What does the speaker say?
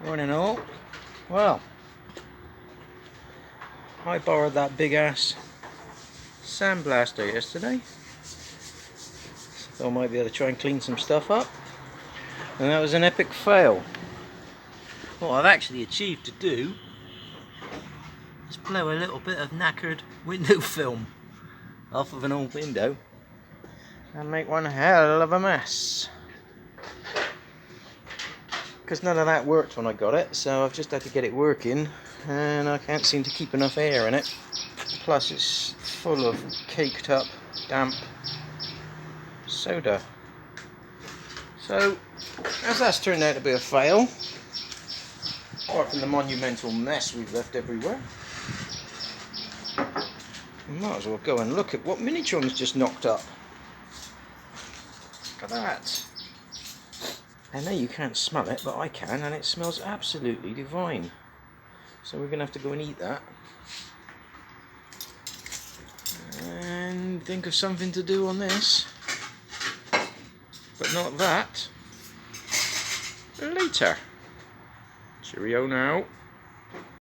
Morning all. Well, I borrowed that big ass sandblaster yesterday, so I might be able to try and clean some stuff up, and that was an epic fail. What I've actually achieved to do is blow a little bit of knackered window film off of an old window and make one hell of a mess. Because none of that worked when I got it, so I've just had to get it working, and I can't seem to keep enough air in it. Plus it's full of caked up, damp soda. So, as that's turned out to be a fail, apart from the monumental mess we've left everywhere, we might as well go and look at what Minichon's just knocked up. Look at that. I know you can't smell it, but I can, and it smells absolutely divine. So we're going to have to go and eat that. And think of something to do on this. But not that. Later. Cheerio now.